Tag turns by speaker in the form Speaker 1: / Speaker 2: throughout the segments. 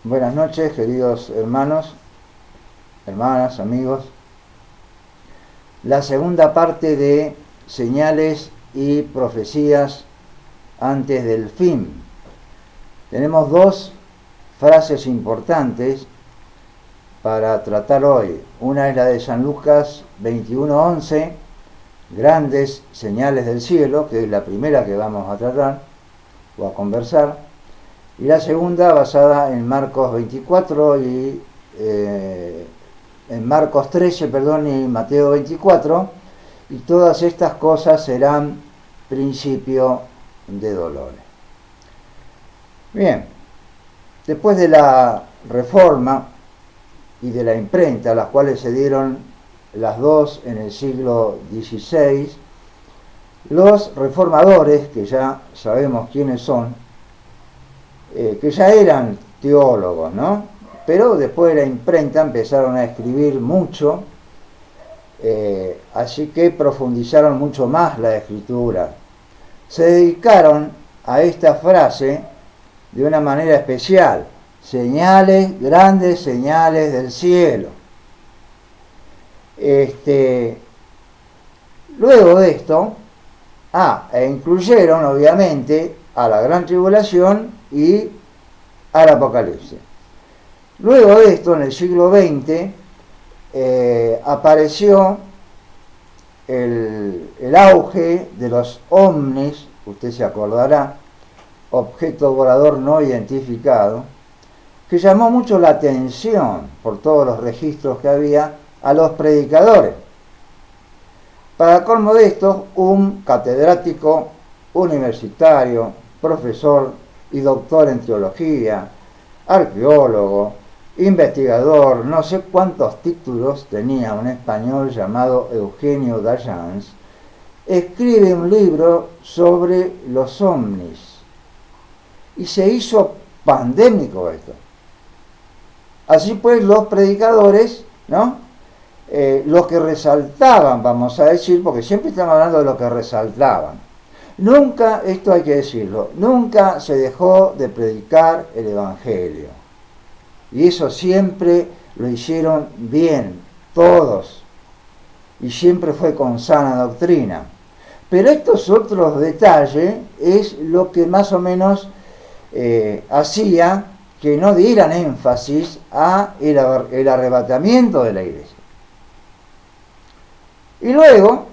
Speaker 1: Buenas noches, queridos hermanos, hermanas, amigos. La segunda parte de señales y profecías antes del fin. Tenemos dos frases importantes para tratar hoy. Una es la de San Lucas 21:11, grandes señales del cielo, que es la primera que vamos a tratar o a conversar. Y la segunda basada en Marcos 24 y en Marcos 13, y Mateo 24, y todas estas cosas serán principio de dolores. Bien, después de la Reforma y de la imprenta, las cuales se dieron las dos en el siglo XVI, los reformadores, que ya sabemos quiénes son, que ya eran teólogos, ¿no? Pero después de la imprenta empezaron a escribir mucho, así que profundizaron mucho más la escritura. Se dedicaron a esta frase de una manera especial: señales, grandes señales del cielo. Luego de esto, incluyeron obviamente a la gran tribulación y al Apocalipsis. Luego de esto, en el siglo XX, apareció el auge de los ovnis, usted se acordará, objeto volador no identificado, que llamó mucho la atención por todos los registros que había a los predicadores. Para colmo de esto, un catedrático universitario, profesor y doctor en teología, arqueólogo, investigador, no sé cuántos títulos tenía, un español llamado Eugenio Dayans, escribe un libro sobre los ovnis y se hizo pandémico esto. Así pues, los predicadores, ¿no? Lo que resaltaban, vamos a decir, porque siempre estamos hablando de lo que resaltaban. Nunca, esto hay que decirlo, nunca se dejó de predicar el Evangelio. Y eso siempre lo hicieron bien, todos. Y siempre fue con sana doctrina. Pero estos otros detalles es lo que más o menos hacía que no dieran énfasis a el arrebatamiento de la iglesia. Y luego,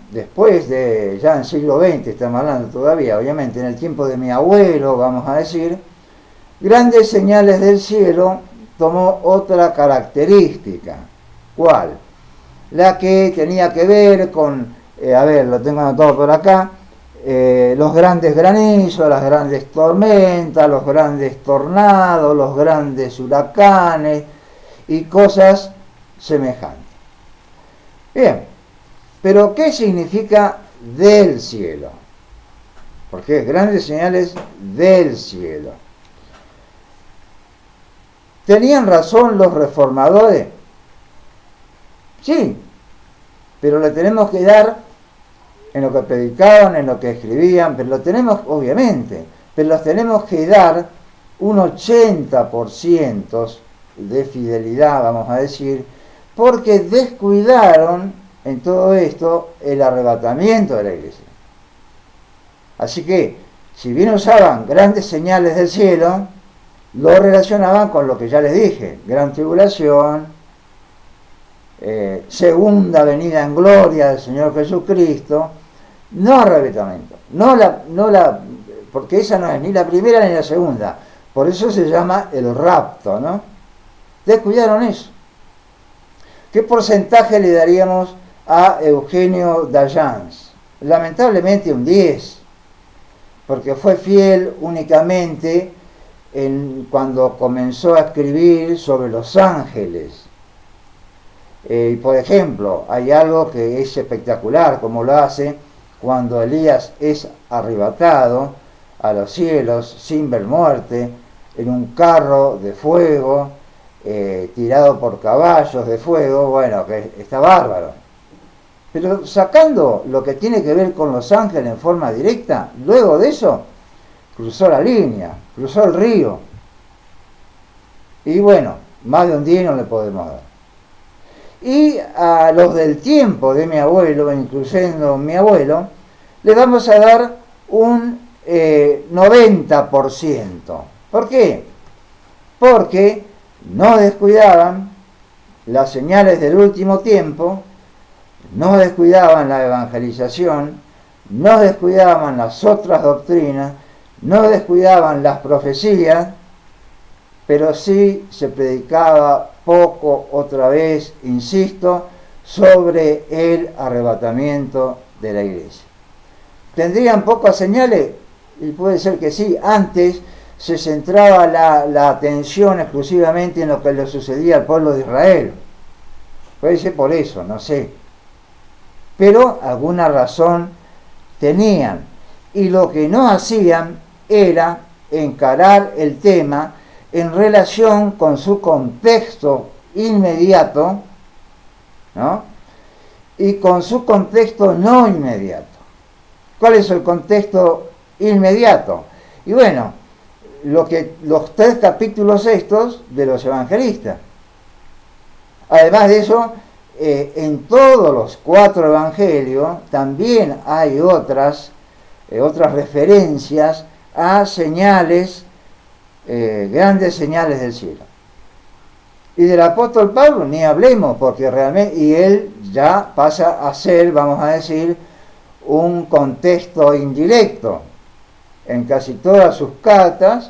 Speaker 1: después de, ya en el siglo XX, estamos hablando todavía, obviamente en el tiempo de mi abuelo, vamos a decir, grandes señales del cielo tomó otra característica. ¿Cuál? La que tenía que ver con, lo tengo anotado por acá, los grandes granizos, las grandes tormentas, los grandes tornados, los grandes huracanes y cosas semejantes. Bien, pero ¿qué significa del cielo? Porque grandes señales del cielo. ¿Tenían razón los reformadores? Sí, pero le tenemos que dar en lo que predicaban, en lo que escribían, pero lo tenemos, obviamente, pero los tenemos que dar un 80% de fidelidad, vamos a decir, porque descuidaron en todo esto el arrebatamiento de la iglesia. Así que, si bien usaban grandes señales del cielo, lo relacionaban con lo que ya les dije: gran tribulación, segunda venida en gloria del Señor Jesucristo, no arrebatamiento, porque esa no es ni la primera ni la segunda, por eso se llama el rapto, ¿no? Descuidaron eso. ¿Qué porcentaje le daríamos a Eugenio Dayans? Lamentablemente un 10, porque fue fiel únicamente cuando comenzó a escribir sobre los ángeles. Por ejemplo, hay algo que es espectacular, como lo hace cuando Elías es arrebatado a los cielos sin ver muerte, en un carro de fuego, tirado por caballos de fuego. Bueno, que está bárbaro. Pero sacando lo que tiene que ver con los ángeles en forma directa, luego de eso cruzó la línea, cruzó el río. Y bueno, más de un día no le podemos dar. Y a los del tiempo de mi abuelo, incluyendo mi abuelo, le vamos a dar un 90%. ¿Por qué? Porque no descuidaban las señales del último tiempo, no descuidaban la evangelización, no descuidaban las otras doctrinas, no descuidaban las profecías, pero sí se predicaba poco, otra vez, insisto, sobre el arrebatamiento de la iglesia. ¿Tendrían pocas señales? Y puede ser que sí. Antes se centraba la atención exclusivamente en lo que le sucedía al pueblo de Israel. Puede ser por eso, no sé. Pero alguna razón tenían. Y lo que no hacían era encarar el tema en relación con su contexto inmediato, ¿no? Y con su contexto no inmediato. ¿Cuál es el contexto inmediato? Y bueno, los 3 capítulos estos de los evangelistas. Además de eso, en todos los 4 evangelios también hay otras referencias a señales, grandes señales del cielo. Y del apóstol Pablo ni hablemos, porque realmente, y él ya pasa a ser, vamos a decir, un contexto indirecto. En casi todas sus cartas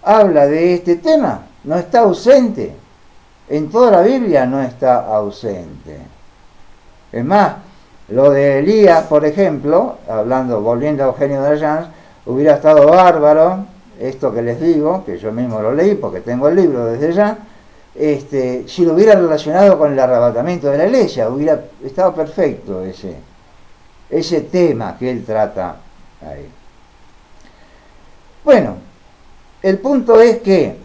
Speaker 1: habla de este tema, no está ausente. En toda la Biblia no está ausente. Es más, lo de Elías, por ejemplo, volviendo a Eugenio de Arjans, hubiera estado bárbaro, esto que les digo, que yo mismo lo leí porque tengo el libro desde ya, si lo hubiera relacionado con el arrebatamiento de la iglesia, hubiera estado perfecto ese tema que él trata ahí. Bueno, el punto es que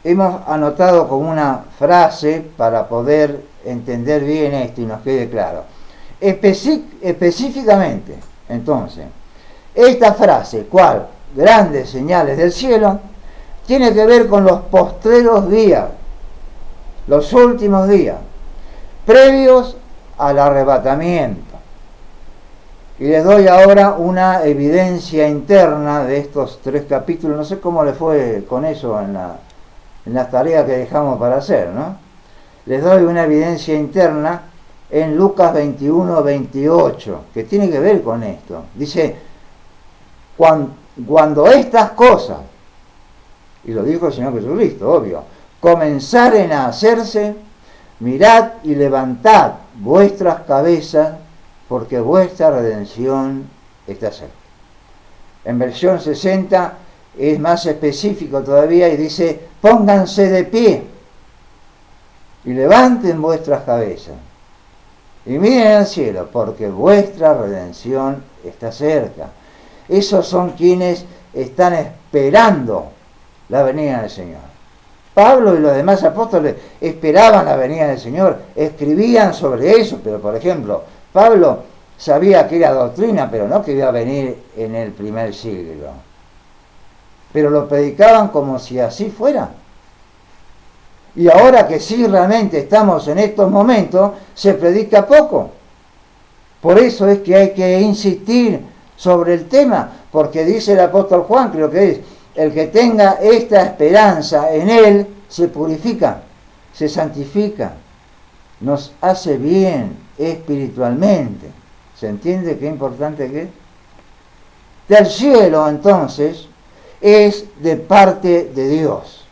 Speaker 1: hemos anotado como una frase para poder entender bien esto y nos quede claro. Específicamente, entonces, esta frase, ¿cuál? Grandes señales del cielo, tiene que ver con los postreros días, los últimos días, previos al arrebatamiento. Y les doy ahora una evidencia interna de estos 3 capítulos. No sé cómo le fue con eso en las tareas que dejamos para hacer, ¿no? Les doy una evidencia interna en Lucas 21, 28, que tiene que ver con esto. Dice, cuando estas cosas, y lo dijo el Señor Jesucristo, obvio, comenzaren a hacerse, mirad y levantad vuestras cabezas, porque vuestra redención está cerca. En versión 60 es más específico todavía y dice, pónganse de pie y levanten vuestras cabezas y miren al cielo, porque vuestra redención está cerca. Esos son quienes están esperando la venida del Señor. Pablo y los demás apóstoles esperaban la venida del Señor, escribían sobre eso, pero por ejemplo, Pablo sabía que era doctrina, pero no que iba a venir en el primer siglo. Pero lo predicaban como si así fuera. Y ahora que sí realmente estamos en estos momentos, se predica poco. Por eso es que hay que insistir sobre el tema, porque dice el apóstol Juan, creo que es, el que tenga esta esperanza en él, se purifica, se santifica, nos hace bien espiritualmente. ¿Se entiende qué importante que es? Del cielo, entonces, es de parte de Dios,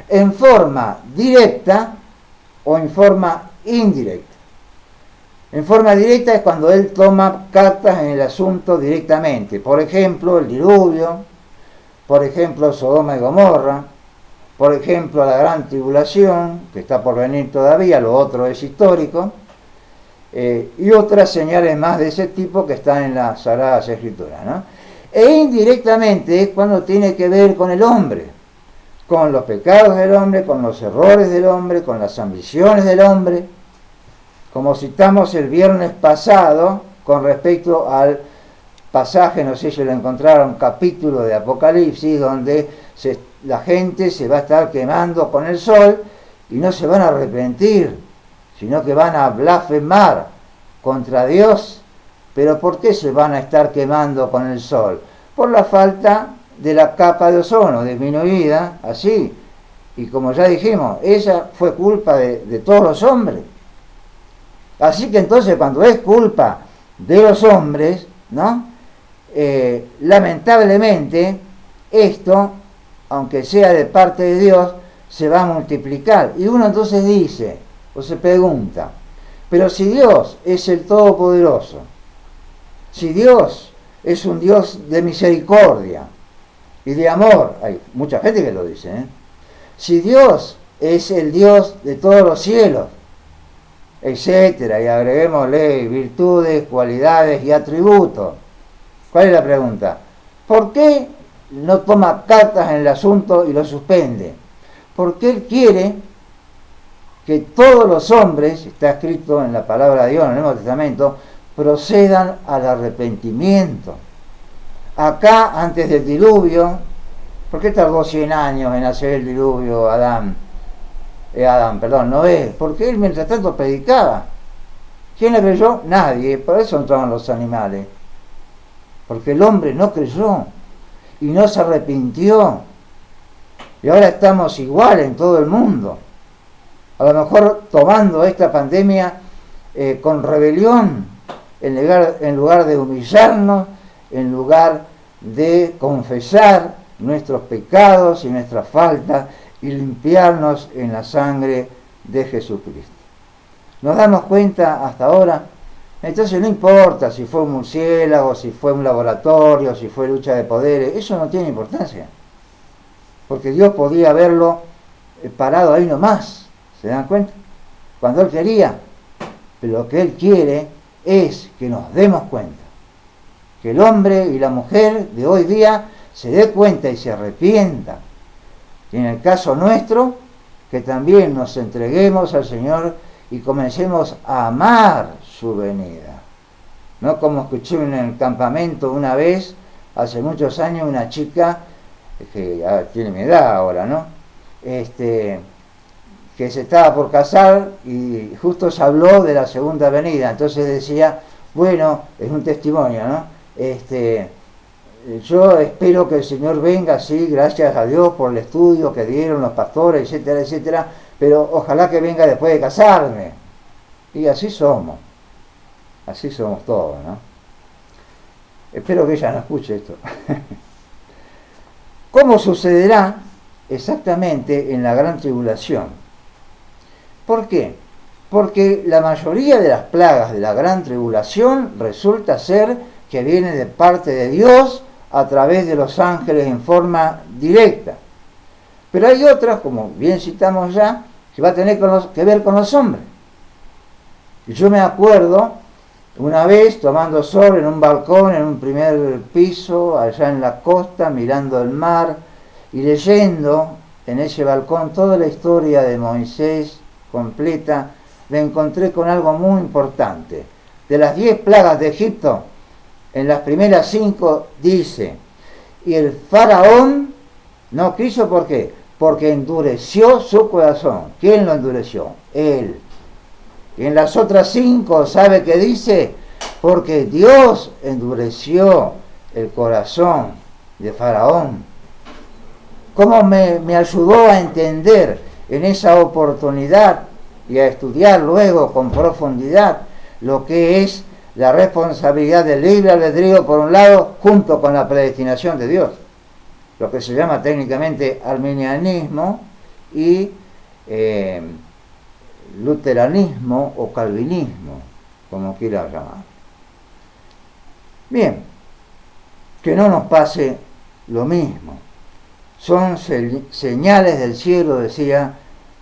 Speaker 1: en forma directa o en forma indirecta. En forma directa es cuando Él toma cartas en el asunto directamente. Por ejemplo, el diluvio, por ejemplo, Sodoma y Gomorra, por ejemplo, la gran tribulación, que está por venir todavía, lo otro es histórico, y otras señales más de ese tipo que están en las Sagradas Escrituras, ¿no? E indirectamente es cuando tiene que ver con el hombre, con los pecados del hombre, con los errores del hombre, con las ambiciones del hombre, como citamos el viernes pasado con respecto al pasaje, no sé si lo encontraron, capítulo de Apocalipsis, donde la gente se va a estar quemando con el sol y no se van a arrepentir, sino que van a blasfemar contra Dios. ¿Pero por qué se van a estar quemando con el sol? Por la falta de la capa de ozono disminuida, así. Y como ya dijimos, esa fue culpa de todos los hombres. Así que entonces cuando es culpa de los hombres, ¿no? Lamentablemente esto, aunque sea de parte de Dios, se va a multiplicar. Y uno entonces dice, o se pregunta, pero si Dios es el Todopoderoso, si Dios es un Dios de misericordia y de amor, hay mucha gente que lo dice, si Dios es el Dios de todos los cielos, etcétera, y agreguémosle virtudes, cualidades y atributos, ¿cuál es la pregunta? ¿Por qué no toma cartas en el asunto y lo suspende? Porque Él quiere que todos los hombres, está escrito en la palabra de Dios en el Nuevo Testamento, procedan al arrepentimiento. Acá, antes del diluvio, ¿por qué tardó 100 años en hacer el diluvio Noé? Porque él mientras tanto predicaba. ¿Quién le creyó? Nadie. Por eso entraban los animales. Porque el hombre no creyó y no se arrepintió. Y ahora estamos igual en todo el mundo. A lo mejor tomando esta pandemia con rebelión, en lugar de humillarnos, en lugar de confesar nuestros pecados y nuestras faltas y limpiarnos en la sangre de Jesucristo. ¿Nos damos cuenta hasta ahora? Entonces no importa si fue un murciélago, si fue un laboratorio, si fue lucha de poderes, eso no tiene importancia. Porque Dios podía haberlo parado ahí nomás, ¿se dan cuenta? Cuando Él quería. Pero lo que Él quiere es que nos demos cuenta. Que el hombre y la mujer de hoy día se dé cuenta y se arrepienta. Y en el caso nuestro, que también nos entreguemos al Señor y comencemos a amar su venida. No como escuché en el campamento una vez, hace muchos años, una chica, que ya tiene mi edad ahora, ¿no? Que se estaba por casar y justo se habló de la segunda venida. Entonces decía, bueno, es un testimonio, ¿no? Yo espero que el Señor venga, sí, gracias a Dios por el estudio que dieron los pastores, etcétera, etcétera, pero ojalá que venga después de casarme. Y así somos todos, ¿no? Espero que ella no escuche esto. ¿Cómo sucederá exactamente en la gran tribulación? ¿Por qué? Porque la mayoría de las plagas de la gran tribulación resulta ser que viene de parte de Dios a través de los ángeles en forma directa. Pero hay otras, como bien citamos ya, que va a tener que ver con los hombres. Y yo me acuerdo una vez tomando sol en un balcón, en un primer piso, allá en la costa, mirando el mar y leyendo en ese balcón toda la historia de Moisés completa, me encontré con algo muy importante. De las 10 plagas de Egipto, en las primeras 5 dice, y el faraón no quiso, ¿por qué? Porque endureció su corazón. ¿Quién lo endureció? Él. Y en las otras 5, ¿sabe qué dice? Porque Dios endureció el corazón de Faraón. ¿Cómo me ayudó a entender en esa oportunidad y a estudiar luego con profundidad lo que es la responsabilidad del libre albedrío por un lado, junto con la predestinación de Dios, lo que se llama técnicamente arminianismo y luteranismo o calvinismo, como quiera llamar. Bien, que no nos pase lo mismo. Son señales del cielo, decía,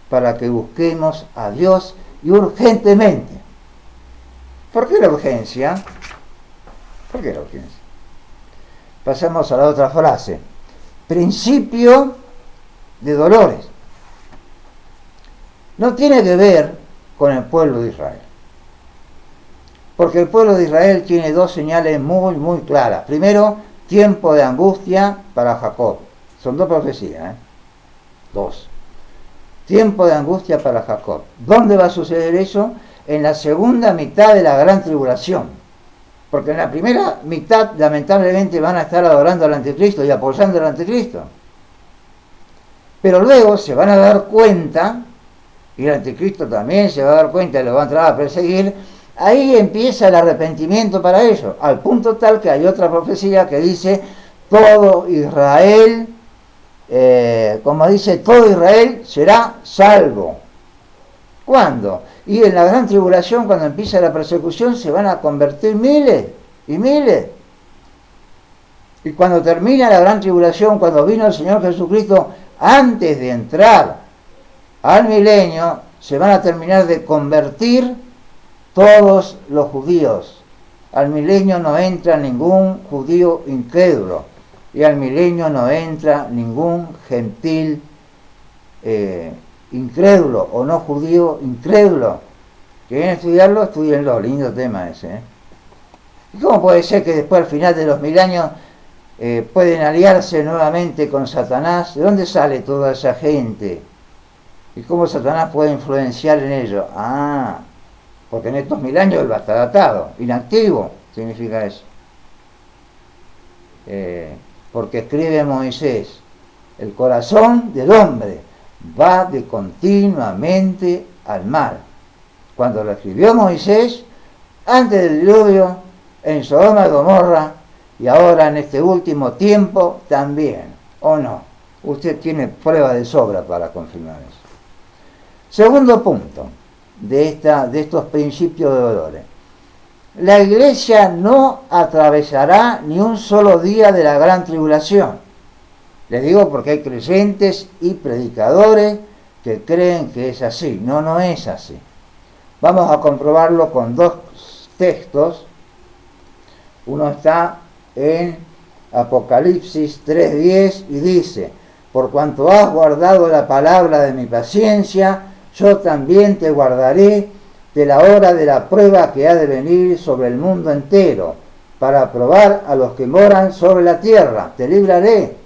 Speaker 1: para que busquemos a Dios y urgentemente. ¿Por qué la urgencia? ¿Por qué la urgencia? Pasamos a la otra frase. Principio de dolores. No tiene que ver con el pueblo de Israel. Porque el pueblo de Israel tiene 2 señales muy, muy claras. Primero, tiempo de angustia para Jacob. Son dos profecías, dos. Tiempo de angustia para Jacob. ¿Dónde va a suceder eso? En la segunda mitad de la gran tribulación. Porque en la primera mitad, lamentablemente, van a estar adorando al anticristo y apoyando al anticristo. Pero luego se van a dar cuenta, y el anticristo también se va a dar cuenta y lo va a entrar a perseguir. Ahí empieza el arrepentimiento para ellos, al punto tal que hay otra profecía que dice: todo Israel, como dice, todo Israel será salvo. ¿Cuándo? Y en la gran tribulación, cuando empieza la persecución, se van a convertir miles y miles. Y cuando termina la gran tribulación, cuando vino el Señor Jesucristo, antes de entrar al milenio, se van a terminar de convertir todos los judíos. Al milenio no entra ningún judío incrédulo, y al milenio no entra ningún gentil incrédulo o no judío incrédulo. ¿Quieren estudiarlo? Estudienlo, lindo tema ese. ¿Y cómo puede ser que después, al final de los 1000 años, pueden aliarse nuevamente con Satanás? ¿De dónde sale toda esa gente? ¿Y cómo Satanás puede influenciar en ello? Porque en estos 1000 años él va a estar atado, inactivo, significa eso. Porque escribe Moisés: el corazón del hombre va de continuamente al mal. Cuando lo escribió Moisés, antes del diluvio, en Sodoma y Gomorra, y ahora en este último tiempo también, ¿o no? Usted tiene prueba de sobra para confirmar eso. Segundo punto de estos principios de dolores: la iglesia no atravesará ni un solo día de la gran tribulación. Les digo porque hay creyentes y predicadores que creen que es así. No es así. Vamos a comprobarlo con dos textos. Uno está en Apocalipsis 3:10 y dice: por cuanto has guardado la palabra de mi paciencia, yo también te guardaré de la hora de la prueba que ha de venir sobre el mundo entero, para probar a los que moran sobre la tierra. Te libraré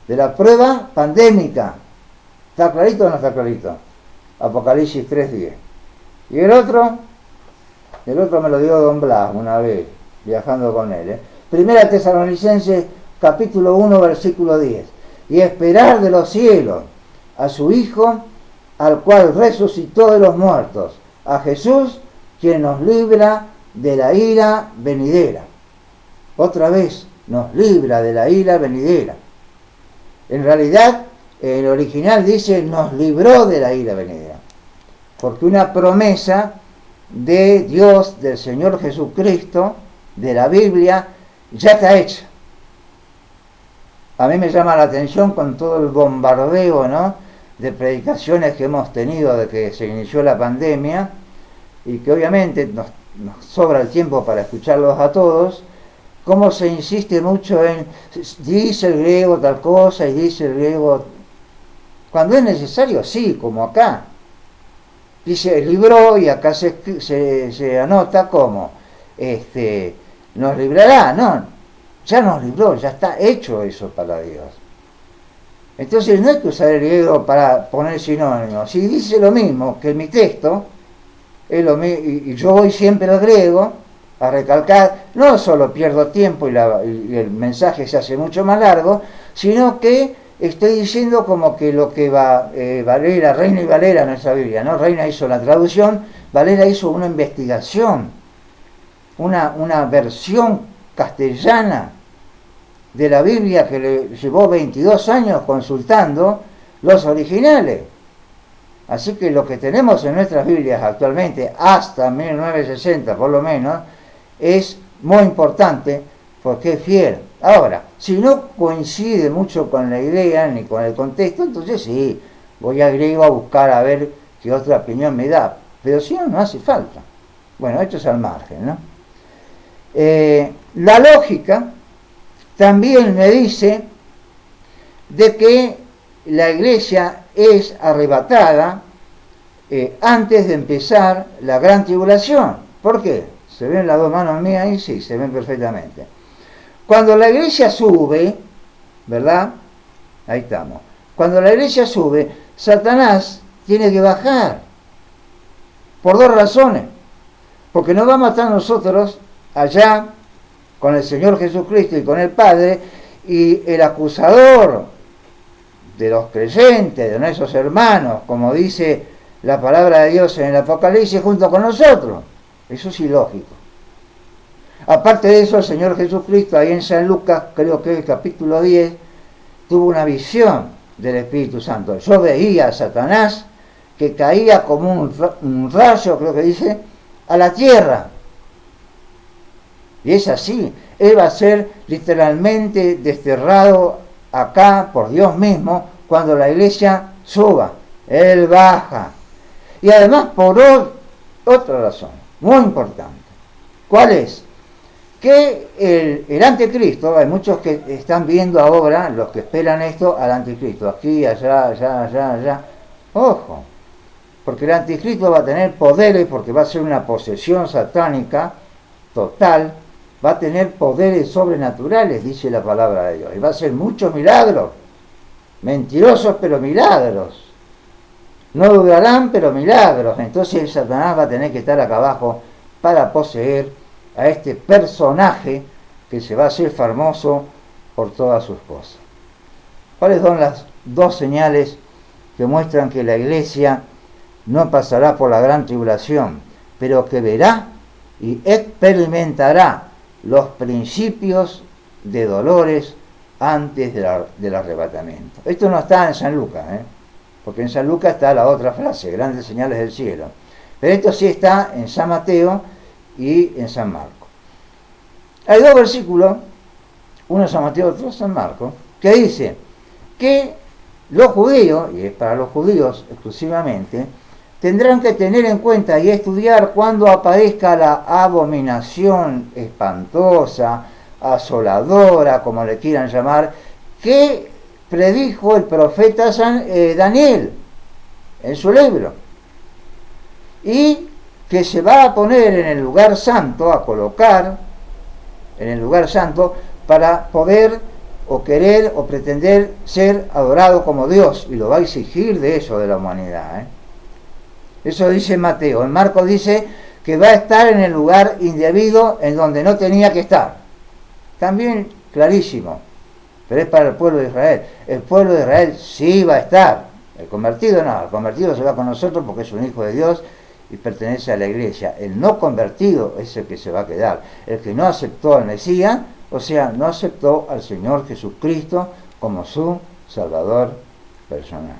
Speaker 1: de la prueba pandémica. ¿Está clarito o no está clarito? Apocalipsis 3:10. Y el otro me lo dio Don Blas una vez, viajando con él. Primera Tesalonicenses, capítulo 1, versículo 10. Y esperar de los cielos a su Hijo, al cual resucitó de los muertos, a Jesús, quien nos libra de la ira venidera. Otra vez, nos libra de la ira venidera. En realidad, el original dice: nos libró de la ira venidera. Porque una promesa de Dios, del Señor Jesucristo, de la Biblia, ya está hecha. A mí me llama la atención con todo el bombardeo, de predicaciones que hemos tenido desde que se inició la pandemia, y que obviamente nos sobra el tiempo para escucharlos a todos, cómo se insiste mucho en: dice el griego tal cosa y dice el griego, cuando es necesario, sí, como acá. Dice libró, y acá se anota como nos librará. No, ya nos libró, ya está hecho eso para Dios. Entonces no hay que usar el griego para poner sinónimos. Si dice lo mismo que mi texto, es lo mismo, y yo voy siempre al griego a recalcar, no solo pierdo tiempo y el mensaje se hace mucho más largo, sino que estoy diciendo como que lo que Valera, Reina y Valera en nuestra Biblia, Reina hizo la traducción, Valera hizo una investigación, una versión castellana de la Biblia que le llevó 22 años consultando los originales. Así que lo que tenemos en nuestras Biblias actualmente, hasta 1960 por lo menos, es muy importante porque es fiel. Ahora, si no coincide mucho con la idea ni con el contexto, entonces sí, voy al griego a buscar a ver qué otra opinión me da. Pero si no, no hace falta. Bueno, esto es al margen, la lógica también me dice de que la iglesia es arrebatada antes de empezar la gran tribulación. ¿Por qué? ¿Se ven las dos manos mías ahí? Sí, se ven perfectamente. Cuando la iglesia sube, ¿verdad? Ahí estamos. Cuando la iglesia sube, Satanás tiene que bajar. Por dos razones. Porque no vamos a estar nosotros allá con el Señor Jesucristo y con el Padre, y el acusador de los creyentes, de nuestros hermanos, como dice la palabra de Dios en el Apocalipsis, junto con nosotros. Eso es ilógico. Aparte de eso, el Señor Jesucristo, ahí en San Lucas, creo que es el capítulo 10, tuvo una visión del Espíritu Santo. Yo veía a Satanás que caía como un rayo, creo que dice, a la tierra. Y es así. Él va a ser literalmente desterrado acá por Dios mismo cuando la iglesia suba. Él baja. Y además por otra razón, muy importante. ¿Cuál es? Que el anticristo, hay muchos que están viendo ahora, los que esperan esto, al anticristo, aquí, allá, allá. Ojo, porque el anticristo va a tener poderes, porque va a ser una posesión satánica total, va a tener poderes sobrenaturales, dice la palabra de Dios, y va a hacer muchos milagros, mentirosos pero milagros, no dudarán pero milagros. Entonces Satanás va a tener que estar acá abajo para poseer a este personaje que se va a hacer famoso por todas sus cosas. ¿Cuáles son las dos señales que muestran que la iglesia no pasará por la gran tribulación, pero que verá y experimentará los principios de dolores antes del arrebatamiento? Esto no está en San Lucas, porque en San Lucas está la otra frase, grandes señales del cielo. Pero esto sí está en San Mateo y en San Marcos. Hay dos versículos, uno en San Mateo, otro en San Marcos, que dice que los judíos, y es para los judíos exclusivamente, tendrán que tener en cuenta y estudiar cuando aparezca la abominación espantosa, asoladora, como le quieran llamar, que predijo el profeta Daniel en su libro, y que se va a poner en el lugar santo, a colocar en el lugar santo, para poder o querer o pretender ser adorado como Dios, y lo va a exigir de eso de la humanidad. Eso dice Mateo. En Marcos dice que va a estar en el lugar indebido en donde no tenía que estar. También clarísimo, pero es para el pueblo de Israel. El pueblo de Israel sí va a estar. El convertido no, el convertido se va con nosotros porque es un hijo de Dios y pertenece a la iglesia. El no convertido es el que se va a quedar. El que no aceptó al Mesías, o sea, no aceptó al Señor Jesucristo como su Salvador personal.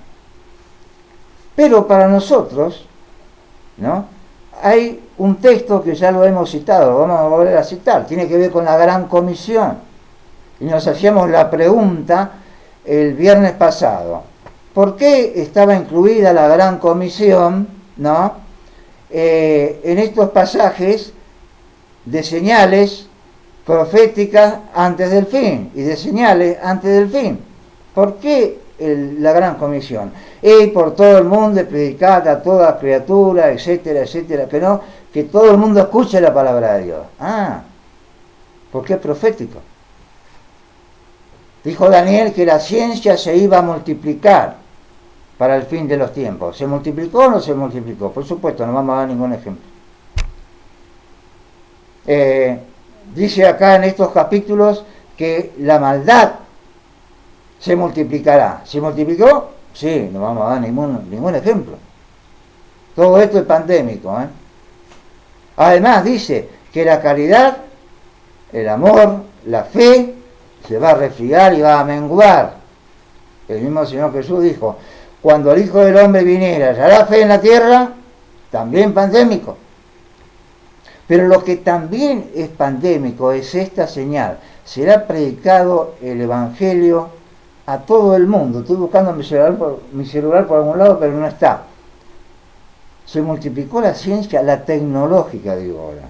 Speaker 1: Pero para nosotros, ¿no?, hay un texto que ya lo hemos citado, lo vamos a volver a citar, tiene que ver con la Gran Comisión. Y nos hacíamos la pregunta el viernes pasado, ¿por qué estaba incluida la Gran Comisión, ¿no?, en estos pasajes de señales proféticas antes del fin y de señales antes del fin? ¿Por qué la Gran Comisión? Y por todo el mundo, predicad a toda criatura, etcétera, etcétera, que todo el mundo escuche la palabra de Dios. Porque es profético. Dijo Daniel que la ciencia se iba a multiplicar para el fin de los tiempos. ¿Se multiplicó o no se multiplicó? Por supuesto, no vamos a dar ningún ejemplo. Dice acá en estos capítulos que la maldad se multiplicará. ¿Se multiplicó? Sí, no vamos a dar ningún ejemplo. Todo esto es pandémico. Además dice que la caridad, el amor, la fe, se va a resfriar y va a menguar. El mismo Señor Jesús dijo, cuando el Hijo del Hombre viniera, ¿ya hará fe en la tierra? También pandémico. Pero lo que también es pandémico es esta señal. Será predicado el Evangelio a todo el mundo. Estoy buscando mi celular por algún lado, pero no está. Se multiplicó la ciencia, la tecnológica, digo ahora.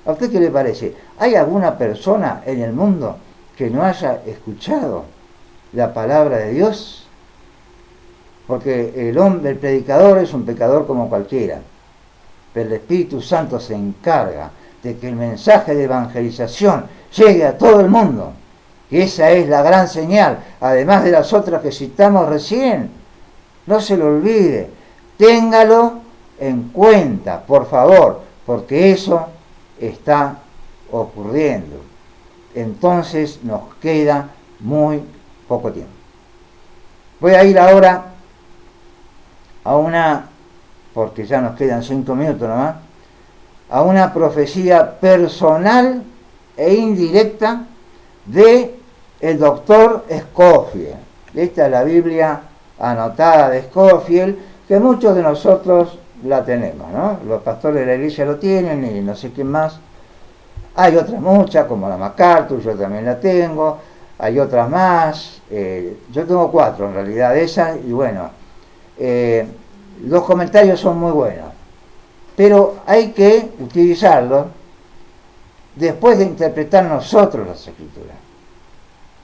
Speaker 1: ¿A usted qué le parece? ¿Hay alguna persona en el mundo que no haya escuchado la palabra de Dios? Porque el predicador es un pecador como cualquiera, pero el Espíritu Santo se encarga de que el mensaje de evangelización llegue a todo el mundo. que esa es la gran señal, además de las otras que citamos recién. No se lo olvide, téngalo en cuenta, por favor, porque eso está ocurriendo. Entonces nos queda muy poco tiempo. Voy a ir ahora a una, porque ya nos quedan 5 minutos nomás, a una profecía personal e indirecta de el doctor Scofield. Esta es la Biblia anotada de Scofield, que muchos de nosotros la tenemos, ¿no? Los pastores de la iglesia lo tienen y no sé quién más. Hay otras muchas, como la MacArthur, yo también la tengo. Hay otras más. Yo tengo 4 en realidad de esas, y bueno, los comentarios son muy buenos, pero hay que utilizarlos después de interpretar nosotros las escrituras.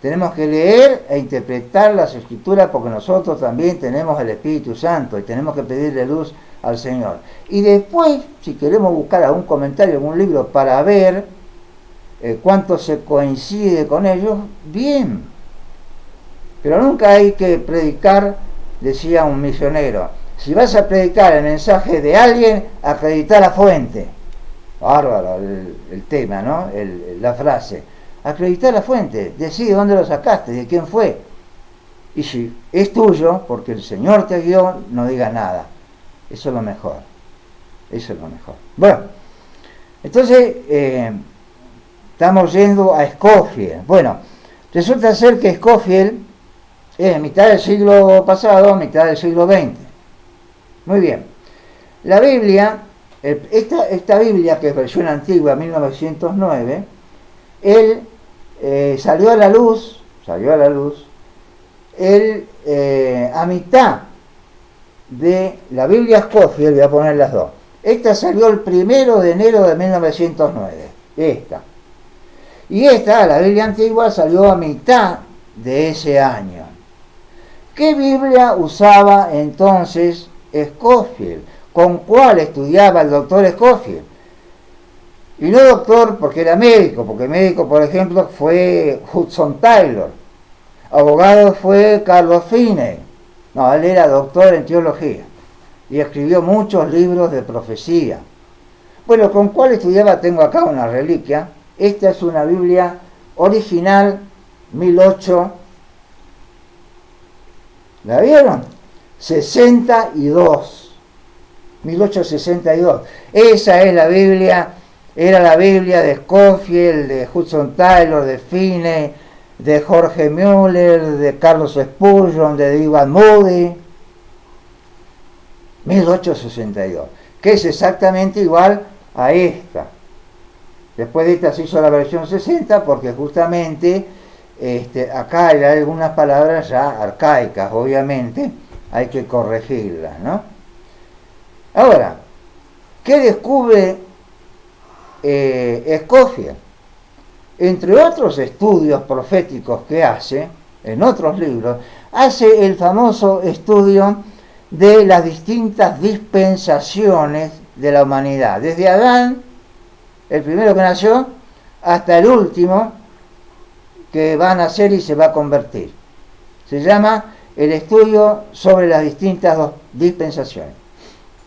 Speaker 1: Tenemos que leer e interpretar las escrituras porque nosotros también tenemos el Espíritu Santo y tenemos que pedirle luz al Señor. Y después, si queremos buscar algún comentario, algún libro para ver cuánto se coincide con ellos, bien. Pero nunca hay que predicar, decía un misionero, si vas a predicar el mensaje de alguien, acredita la fuente. Bárbaro el tema, ¿no? La frase. Acreditar la fuente, decide dónde lo sacaste, de quién fue. Y si es tuyo, porque el Señor te guió, no digas nada. Eso es lo mejor. Eso es lo mejor. Bueno, entonces estamos yendo a Scofield. Bueno, resulta ser que Scofield es mitad del siglo pasado, mitad del siglo XX. Muy bien. La Biblia, esta Biblia, que es versión antigua, 1909, él salió a la luz, a mitad de la Biblia Scofield, voy a poner las dos. Esta salió el 1 de enero de 1909, esta. Y esta, la Biblia antigua, salió a mitad de ese año. ¿Qué Biblia usaba entonces Scofield? ¿Con cuál estudiaba el doctor Scofield? Y no doctor porque era médico, porque médico, por ejemplo, fue Hudson Taylor. Abogado fue Carlos Finney. No, él era doctor en teología y escribió muchos libros de profecía. Bueno, ¿con cuál estudiaba? Tengo acá una reliquia. Esta es una Biblia original, 1800. ¿La vieron? 62. 1862. Esa es la Biblia. Era la Biblia de Scofield, de Hudson Taylor, de Finney, de Jorge Müller, de Carlos Spurgeon, de Ivan Moody. 1862. Que es exactamente igual a esta. Después de esta se hizo la versión 60 porque justamente acá hay algunas palabras ya arcaicas, obviamente, hay que corregirlas, ¿no? Ahora, ¿qué descubre Scofield? Entre otros estudios proféticos que hace, en otros libros, hace el famoso estudio de las distintas dispensaciones de la humanidad, desde Adán, el primero que nació, hasta el último que va a nacer y se va a convertir. Se llama el estudio sobre las distintas dispensaciones.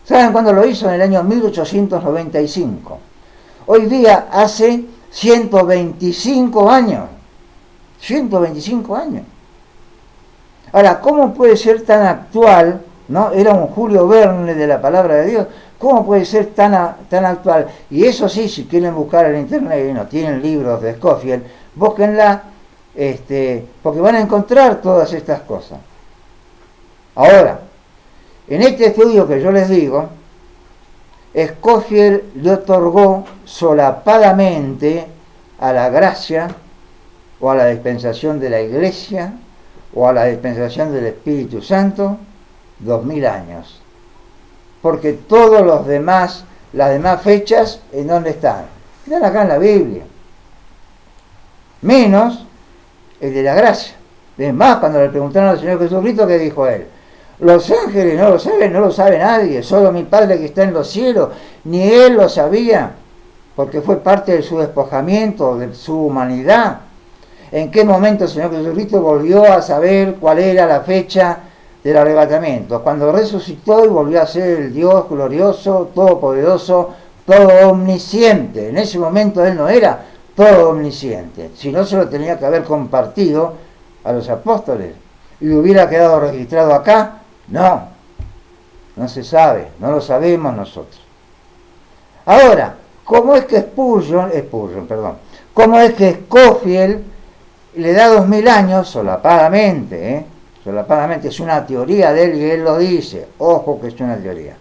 Speaker 1: ¿Saben cuándo lo hizo? En el año 1895. Hoy día hace 125 años. 125 años. Ahora, ¿cómo puede ser tan actual? ¿No? Era un Julio Verne de la palabra de Dios. ¿Cómo puede ser tan actual? Y eso sí, si quieren buscar en internet y no tienen libros de Scofield, búsquenla, porque van a encontrar todas estas cosas. Ahora, en este estudio que yo les digo, Scofield le otorgó solapadamente a la gracia o a la dispensación de la Iglesia o a la dispensación del Espíritu Santo 2000 años. Porque todos las demás fechas, ¿en dónde están? Están acá en la Biblia. Menos el de la gracia. Es más, cuando le preguntaron al Señor Jesucristo, ¿qué dijo él? Los ángeles no lo sabe nadie, solo mi Padre que está en los cielos, ni él lo sabía, porque fue parte de su despojamiento, de su humanidad. en qué momento el Señor Jesucristo volvió a saber cuál era la fecha del arrebatamiento, cuando resucitó y volvió a ser el Dios glorioso, todopoderoso, todo omnisciente. En ese momento Él no era todo omnisciente, si no se lo tenía que haber compartido a los apóstoles y hubiera quedado registrado acá. No se sabe, no lo sabemos nosotros. Ahora, ¿cómo es que cómo es que Scofield le da 2000 años solapadamente? Solapadamente, es una teoría de él y él lo dice. Ojo que es una teoría.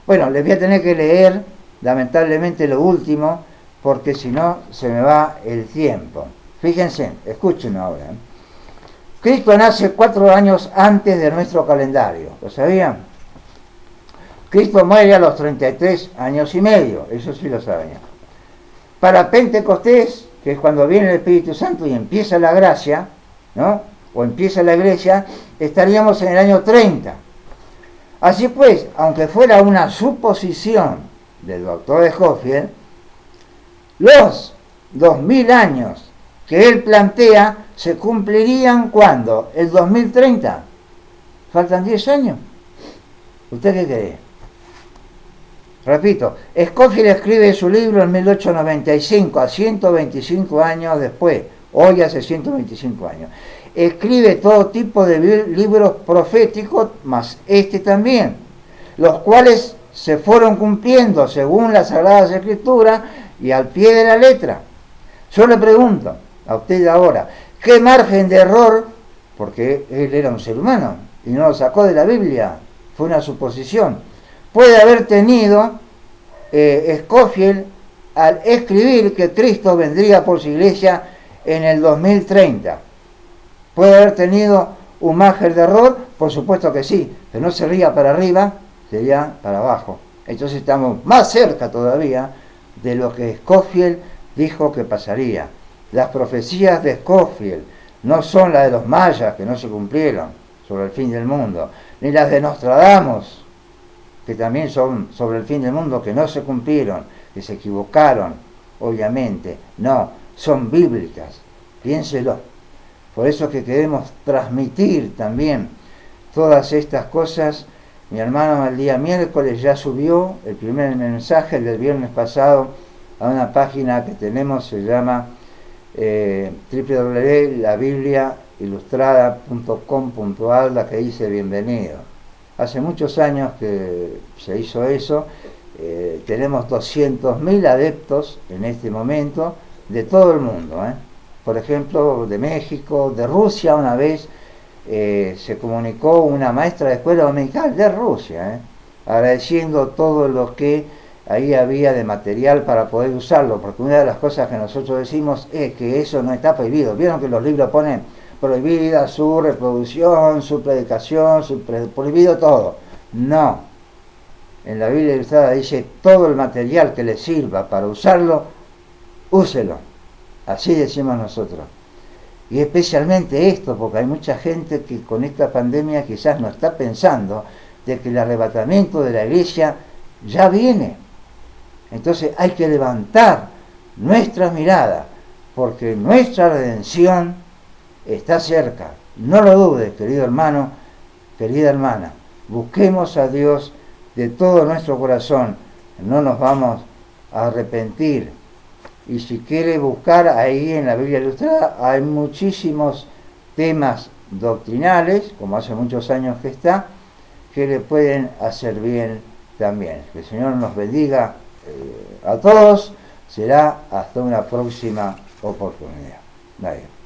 Speaker 1: Bueno, les voy a tener que leer, lamentablemente, lo último, porque si no se me va el tiempo. Fíjense, escuchen ahora. Cristo nace 4 años antes de nuestro calendario, ¿lo sabían? Cristo muere a los 33 años y medio, eso sí lo sabían. Para Pentecostés, que es cuando viene el Espíritu Santo y empieza la gracia, ¿no?, o empieza la iglesia, estaríamos en el año 30. Así pues, aunque fuera una suposición del doctor Scofield, los 2000 años que él plantea se cumplirían ¿cuándo? ¿El 2030? ¿Faltan 10 años? ¿Usted qué cree? Repito, Scofield escribe su libro en 1895, a 125 años después, hoy hace 125 años. Escribe todo tipo de libros proféticos, más este también, los cuales se fueron cumpliendo según las Sagradas Escrituras y al pie de la letra. Yo le pregunto a usted ahora, ¿qué margen de error, porque él era un ser humano y no lo sacó de la Biblia, fue una suposición, puede haber tenido Scofield al escribir que Cristo vendría por su iglesia en el 2030? ¿Puede haber tenido un margen de error? Por supuesto que sí, pero no sería para arriba, sería para abajo. Entonces estamos más cerca todavía de lo que Scofield dijo que pasaría. Las profecías de Scofield no son las de los mayas, que no se cumplieron, sobre el fin del mundo, ni las de Nostradamus, que también son sobre el fin del mundo, que no se cumplieron, que se equivocaron, obviamente. No, son bíblicas, piénselo. Por eso que queremos transmitir también todas estas cosas. Mi hermano el día miércoles ya subió el primer mensaje, el del viernes pasado, a una página que tenemos, se llama www.labibliailustrada.com.ar, la que dice bienvenido. Hace muchos años que se hizo eso. Tenemos 200.000 adeptos en este momento de todo el mundo, Por ejemplo, de México, de Rusia. Una vez se comunicó una maestra de escuela dominical de Rusia, agradeciendo todo lo que ahí había de material para poder usarlo, porque una de las cosas que nosotros decimos es que eso no está prohibido. Vieron que los libros ponen prohibida su reproducción, su predicación, prohibido todo. No, en la Biblia Ilustrada dice todo el material que le sirva para usarlo, úselo. Así decimos nosotros. Y especialmente esto, porque hay mucha gente que con esta pandemia quizás no está pensando de que el arrebatamiento de la iglesia ya viene. Entonces hay que levantar nuestra mirada, porque nuestra redención está cerca. No lo dudes, querido hermano, querida hermana. Busquemos a Dios de todo nuestro corazón. No nos vamos a arrepentir. Y si quiere buscar ahí en la Biblia Ilustrada, hay muchísimos temas doctrinales, como hace muchos años que está, que le pueden hacer bien también. Que el Señor nos bendiga a todos. Será hasta una próxima oportunidad. Bye.